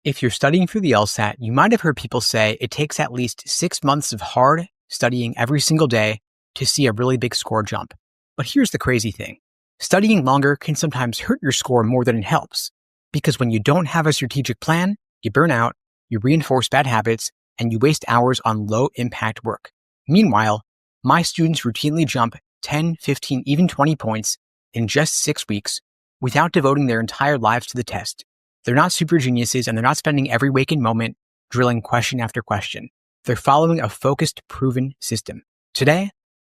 If you're studying for the LSAT, you might have heard people say it takes at least 6 months of hard studying every single day to see a really big score jump. But here's the crazy thing. Studying longer can sometimes hurt your score more than it helps, because when you don't have a strategic plan, you burn out, you reinforce bad habits, and you waste hours on low-impact work. Meanwhile, my students routinely jump 10, 15, even 20 points in just 6 weeks without devoting their entire lives to the test. They're not super geniuses, and they're not spending every waking moment drilling question after question. They're following a focused, proven system. Today,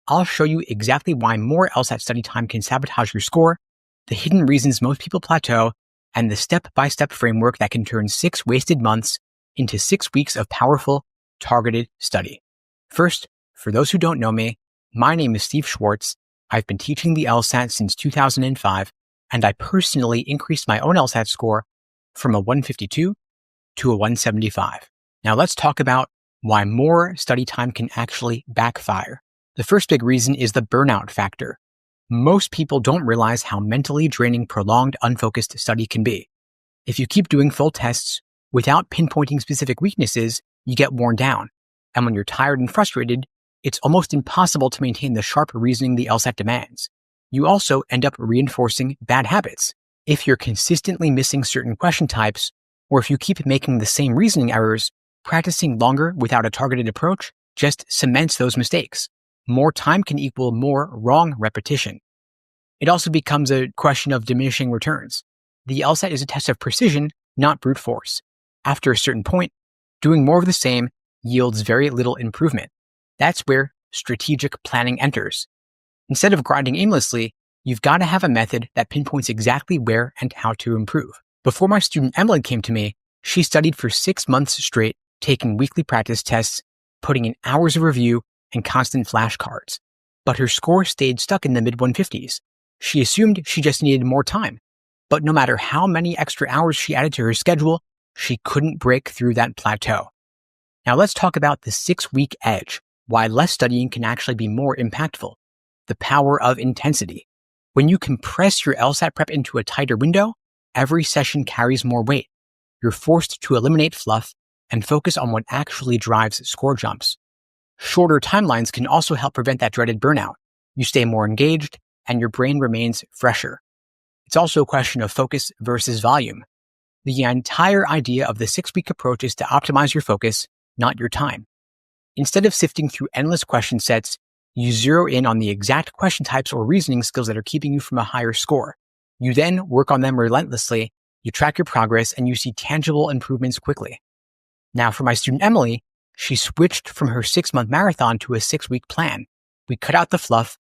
I'll show you exactly why more LSAT study time can sabotage your score, the hidden reasons most people plateau, and the step-by-step framework that can turn 6 wasted months into 6 weeks of powerful, targeted study. First, for those who don't know me, my name is Steve Schwartz. I've been teaching the LSAT since 2005, and I personally increased my own LSAT score from a 152 to a 175. Now let's talk about why more study time can actually backfire. The first big reason is the burnout factor. Most people don't realize how mentally draining prolonged, unfocused study can be. If you keep doing full tests without pinpointing specific weaknesses, you get worn down. And when you're tired and frustrated, it's almost impossible to maintain the sharp reasoning the LSAT demands. You also end up reinforcing bad habits. If you're consistently missing certain question types, or if you keep making the same reasoning errors, practicing longer without a targeted approach just cements those mistakes. More time can equal more wrong repetition. It also becomes a question of diminishing returns. The LSAT is a test of precision, not brute force. After a certain point, doing more of the same yields very little improvement. That's where strategic planning enters. Instead of grinding aimlessly, you've got to have a method that pinpoints exactly where and how to improve. Before my student Emily came to me, she studied for 6 months straight, taking weekly practice tests, putting in hours of review, and constant flashcards. But her score stayed stuck in the mid-150s. She assumed she just needed more time. But no matter how many extra hours she added to her schedule, she couldn't break through that plateau. Now let's talk about the 6-week edge, why less studying can actually be more impactful. The power of intensity. When you compress your LSAT prep into a tighter window, every session carries more weight. You're forced to eliminate fluff and focus on what actually drives score jumps. Shorter timelines can also help prevent that dreaded burnout. You stay more engaged, and your brain remains fresher. It's also a question of focus versus volume. The entire idea of the 6-week approach is to optimize your focus, not your time. Instead of sifting through endless question sets, you zero in on the exact question types or reasoning skills that are keeping you from a higher score. You then work on them relentlessly, you track your progress, and you see tangible improvements quickly. Now for my student Emily, she switched from her 6-month marathon to a 6-week plan. We cut out the fluff,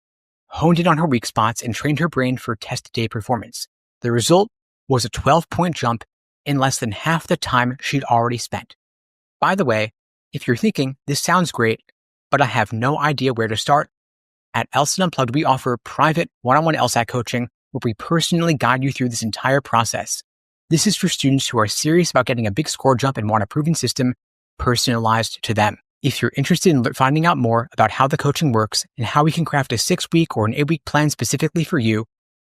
honed in on her weak spots, and trained her brain for test day performance. The result was a 12-point jump in less than half the time she'd already spent. By the way, if you're thinking, this sounds great, but I have no idea where to start, at LSAT Unplugged, we offer private one-on-one LSAT coaching where we personally guide you through this entire process. This is for students who are serious about getting a big score jump and want a proven system personalized to them. If you're interested in finding out more about how the coaching works and how we can craft a 6-week or an 8-week plan specifically for you,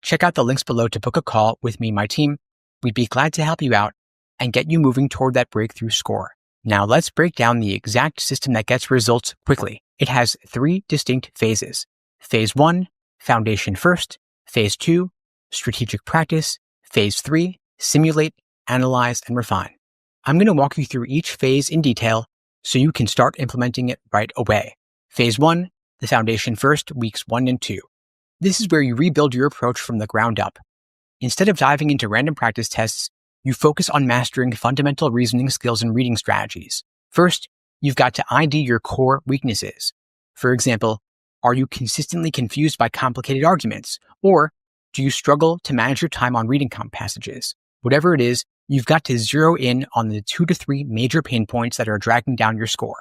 check out the links below to book a call with me and my team. We'd be glad to help you out and get you moving toward that breakthrough score. Now let's break down the exact system that gets results quickly. It has 3 distinct phases. Phase 1, foundation first. Phase 2, strategic practice. Phase 3, simulate, analyze, and refine. I'm going to walk you through each phase in detail so you can start implementing it right away. Phase 1, the foundation first, weeks 1 and 2. This is where you rebuild your approach from the ground up. Instead of diving into random practice tests, you focus on mastering fundamental reasoning skills and reading strategies. First, you've got to ID your core weaknesses. For example, are you consistently confused by complicated arguments? Or do you struggle to manage your time on reading passages? Whatever it is, you've got to zero in on the 2 to 3 major pain points that are dragging down your score.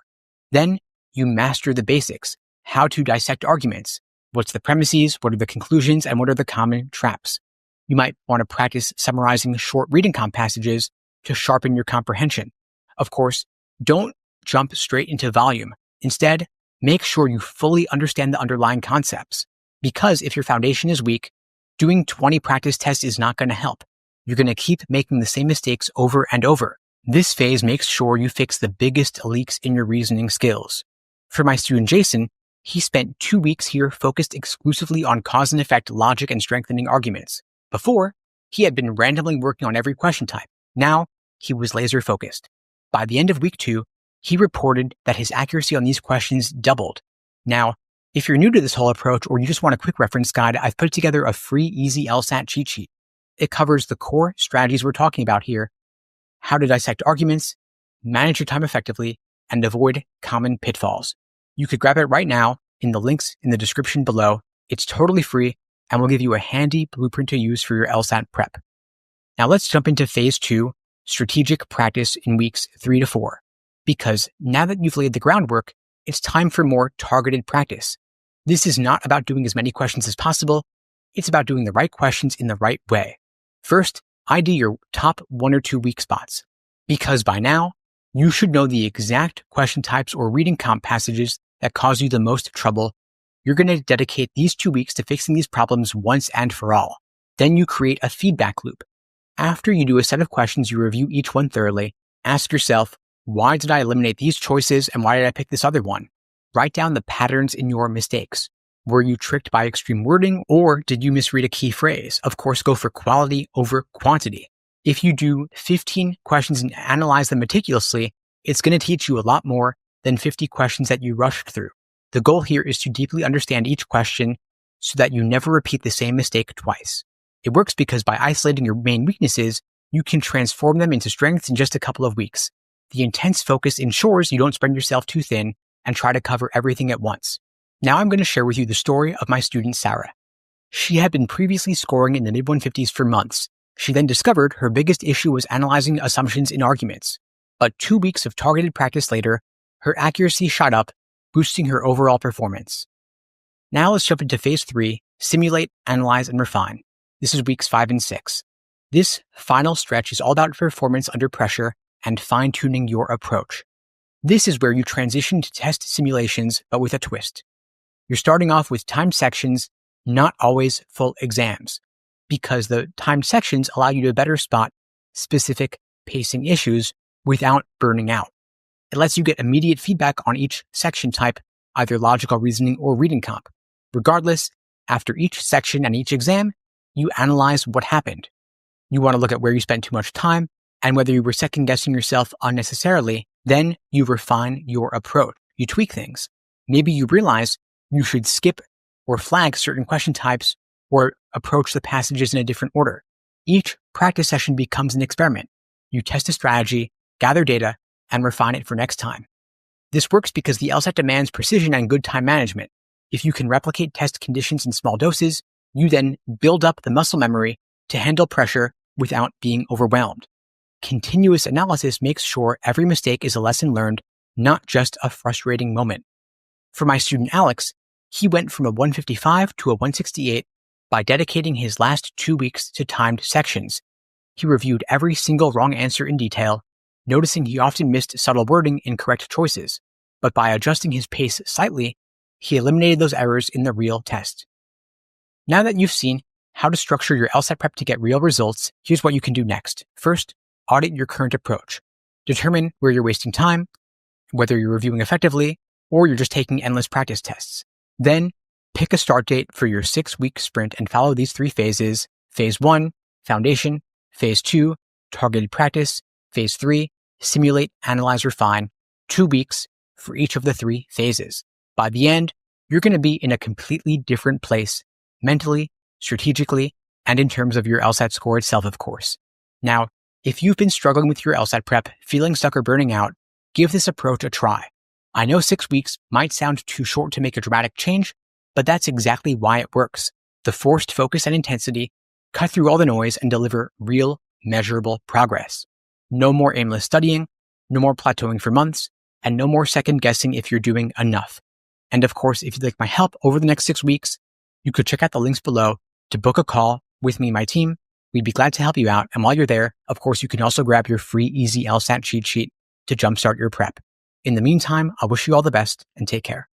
Then you master the basics, how to dissect arguments. What's the premises, what are the conclusions, and what are the common traps? You might want to practice summarizing short reading passages to sharpen your comprehension. Of course, don't jump straight into volume. Instead, make sure you fully understand the underlying concepts. Because if your foundation is weak, doing 20 practice tests is not going to help. You're going to keep making the same mistakes over and over. This phase makes sure you fix the biggest leaks in your reasoning skills. For my student Jason, he spent 2 weeks here focused exclusively on cause and effect logic and strengthening arguments. Before, he had been randomly working on every question type. Now, he was laser focused. By the end of week 2, he reported that his accuracy on these questions doubled. Now, if you're new to this whole approach or you just want a quick reference guide, I've put together a free easy LSAT cheat sheet. It covers the core strategies we're talking about here, how to dissect arguments, manage your time effectively, and avoid common pitfalls. You could grab it right now in the links in the description below. It's totally free and will give you a handy blueprint to use for your LSAT prep. Now let's jump into phase 2, strategic practice in weeks 3 to 4. Because now that you've laid the groundwork, it's time for more targeted practice. This is not about doing as many questions as possible. It's about doing the right questions in the right way. First, ID your top 1 or 2 weak spots. Because by now, you should know the exact question types or reading comp passages that cause you the most trouble. You're going to dedicate these 2 weeks to fixing these problems once and for all. Then you create a feedback loop. After you do a set of questions, you review each one thoroughly. Ask yourself, why did I eliminate these choices and why did I pick this other one? Write down the patterns in your mistakes. Were you tricked by extreme wording or did you misread a key phrase? Of course, go for quality over quantity. If you do 15 questions and analyze them meticulously, it's going to teach you a lot more than 50 questions that you rushed through. The goal here is to deeply understand each question so that you never repeat the same mistake twice. It works because by isolating your main weaknesses, you can transform them into strengths in just a couple of weeks. The intense focus ensures you don't spread yourself too thin and try to cover everything at once. Now I'm going to share with you the story of my student Sarah. She had been previously scoring in the mid-150s for months. She then discovered her biggest issue was analyzing assumptions in arguments. But 2 weeks of targeted practice later, her accuracy shot up, boosting her overall performance. Now let's jump into phase 3, simulate, analyze, and refine. This is weeks 5 and 6. This final stretch is all about performance under pressure and fine-tuning your approach. This is where you transition to test simulations, but with a twist. You're starting off with timed sections, not always full exams, because the timed sections allow you to better spot specific pacing issues without burning out. It lets you get immediate feedback on each section type, either logical reasoning or reading comp. Regardless, after each section and each exam, you analyze what happened. You want to look at where you spent too much time and whether you were second-guessing yourself unnecessarily. Then you refine your approach. You tweak things. Maybe you realize you should skip or flag certain question types or approach the passages in a different order. Each practice session becomes an experiment. You test a strategy, gather data, and refine it for next time. This works because the LSAT demands precision and good time management. If you can replicate test conditions in small doses, you then build up the muscle memory to handle pressure without being overwhelmed. Continuous analysis makes sure every mistake is a lesson learned, not just a frustrating moment. For my student Alex, he went from a 155 to a 168 by dedicating his last 2 weeks to timed sections. He reviewed every single wrong answer in detail, noticing he often missed subtle wording in correct choices, but by adjusting his pace slightly, he eliminated those errors in the real test. Now that you've seen how to structure your LSAT prep to get real results, here's what you can do next. First, audit your current approach. Determine where you're wasting time, whether you're reviewing effectively, or you're just taking endless practice tests. Then, pick a start date for your 6-week sprint and follow these 3 phases. Phase 1, foundation. Phase 2, targeted practice. Phase 3, simulate, analyze, refine. 2 weeks for each of the 3 phases. By the end, you're going to be in a completely different place, mentally, strategically, and in terms of your LSAT score itself, of course. Now, if you've been struggling with your LSAT prep, feeling stuck or burning out, give this approach a try. I know 6 weeks might sound too short to make a dramatic change, but that's exactly why it works. The forced focus and intensity cut through all the noise and deliver real, measurable progress. No more aimless studying, no more plateauing for months, and no more second guessing if you're doing enough. And of course, if you'd like my help over the next 6 weeks, you could check out the links below to book a call with me and my team. We'd be glad to help you out. And while you're there, of course, you can also grab your free easy LSAT cheat sheet to jumpstart your prep. In the meantime, I wish you all the best and take care.